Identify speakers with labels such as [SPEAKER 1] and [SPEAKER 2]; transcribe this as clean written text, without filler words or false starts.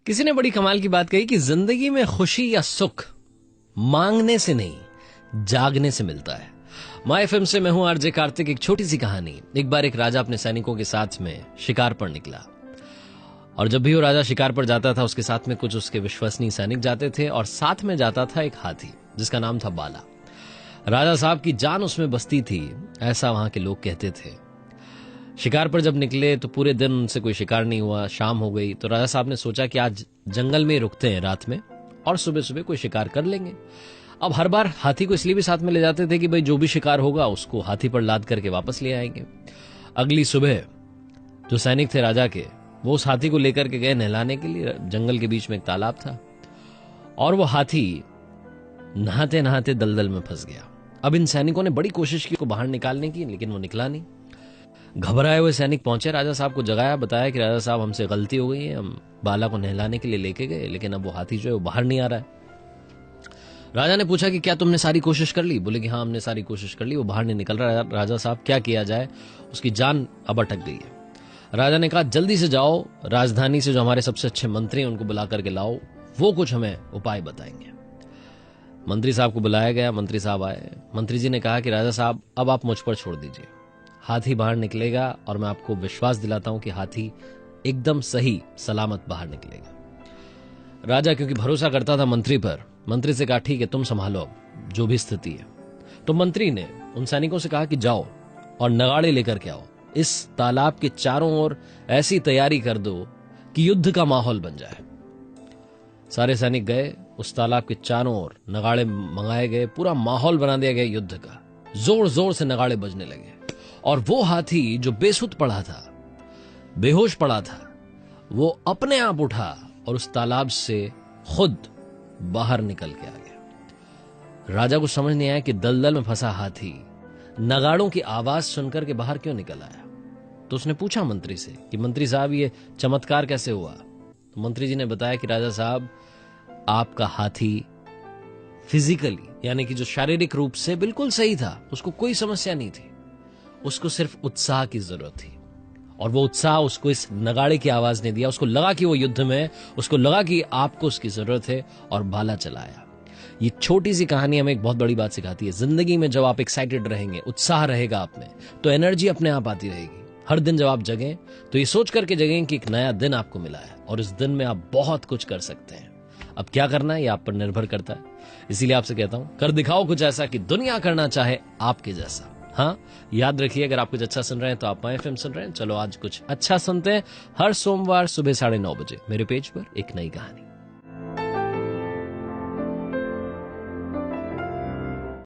[SPEAKER 1] किसी ने बड़ी कमाल की बात कही कि जिंदगी में खुशी या सुख मांगने से नहीं जागने से मिलता है। माय एफएम से मैं हूं आरजे कार्तिक। एक छोटी सी कहानी। एक बार एक राजा अपने सैनिकों के साथ में शिकार पर निकला और जब भी वो राजा शिकार पर जाता था उसके साथ में कुछ उसके विश्वसनीय सैनिक जाते थे और साथ में जाता था एक हाथी जिसका नाम था बाला। राजा साहब की जान उसमें बसती थी, ऐसा वहां के लोग कहते थे। शिकार पर जब निकले तो पूरे दिन उनसे कोई शिकार नहीं हुआ। शाम हो गई तो राजा साहब ने सोचा कि आज जंगल में रुकते हैं रात में और सुबह सुबह कोई शिकार कर लेंगे। अब हर बार हाथी को इसलिए भी साथ में ले जाते थे कि भाई जो भी शिकार होगा उसको हाथी पर लाद करके वापस ले आएंगे। अगली सुबह जो सैनिक थे राजा के वो उस हाथी को लेकर के गए नहलाने के लिए। जंगल के बीच में एक तालाब था और वो हाथी नहाते नहाते दलदल में फंस गया। अब इन सैनिकों ने बड़ी कोशिश की उसको बाहर निकालने की, लेकिन वो निकला नहीं। घबराए हुए सैनिक पहुंचे, राजा साहब को जगाया, बताया कि राजा साहब हमसे गलती हो गई है, हम बाला को नहलाने के लिए लेके गए लेकिन अब वो हाथी जो है वो बाहर नहीं आ रहा है। राजा ने पूछा कि क्या तुमने सारी कोशिश कर ली? बोले कि हाँ हमने सारी कोशिश कर ली, वो बाहर नहीं निकल रहा। राजा साहब क्या किया जाए, उसकी जान अब अटक गई है। राजा ने कहा जल्दी से जाओ, राजधानी से जो हमारे सबसे अच्छे मंत्री हैं उनको बुला करके लाओ, वो कुछ हमें उपाय बताएंगे। मंत्री साहब को बुलाया गया, मंत्री साहब आए। मंत्री जी ने कहा कि राजा साहब अब आप मुझ पर छोड़ दीजिए, हाथी बाहर निकलेगा और मैं आपको विश्वास दिलाता हूं कि हाथी एकदम सही सलामत बाहर निकलेगा। राजा क्योंकि भरोसा करता था मंत्री पर, मंत्री से कहा ठीक है तुम संभालो अब जो भी स्थिति है। तो मंत्री ने उन सैनिकों से कहा कि जाओ और नगाड़े लेकर के आओ, इस तालाब के चारों ओर ऐसी तैयारी कर दो कि युद्ध का माहौल बन जाए। सारे सैनिक गए, उस तालाब के चारों ओर नगाड़े मंगाए गए, पूरा माहौल बना दिया गया युद्ध का। जोर जोर से नगाड़े बजने लगे और वो हाथी जो बेसुध पड़ा था, बेहोश पड़ा था, वो अपने आप उठा और उस तालाब से खुद बाहर निकल के आ गया। राजा को समझ नहीं आया कि दलदल में फंसा हाथी नगाड़ों की आवाज सुनकर के बाहर क्यों निकल आया। तो उसने पूछा मंत्री से कि मंत्री साहब ये चमत्कार कैसे हुआ? तो मंत्री जी ने बताया कि राजा साहब आपका हाथी फिजिकली यानी कि जो शारीरिक रूप से बिल्कुल सही था, उसको कोई समस्या नहीं थी, उसको सिर्फ उत्साह की जरूरत थी और वो उत्साह उसको इस नगाड़े की आवाज ने दिया। उसको लगा कि वो युद्ध में, उसको लगा कि आपको उसकी जरूरत है और भाला चलाया। ये छोटी सी कहानी हमें एक बहुत बड़ी बात सिखाती है। जिंदगी में जब आप एक्साइटेड रहेंगे, उत्साह रहेगा आप में, तो एनर्जी अपने आप आती रहेगी। हर दिन जब आप जगें तो ये सोच करके जगें कि एक नया दिन आपको मिला है और इस दिन में आप बहुत कुछ कर सकते हैं। अब क्या करना है ये आप पर निर्भर करता है। इसीलिए आपसे कहता हूं कर दिखाओ कुछ ऐसा कि दुनिया करना चाहे आपके जैसा। हाँ, याद रखिए अगर आप कुछ अच्छा सुन रहे हैं तो आप माय एफएम सुन रहे हैं। चलो आज कुछ अच्छा सुनते हैं। हर सोमवार सुबह 9:30 बजे मेरे पेज पर एक नई कहानी।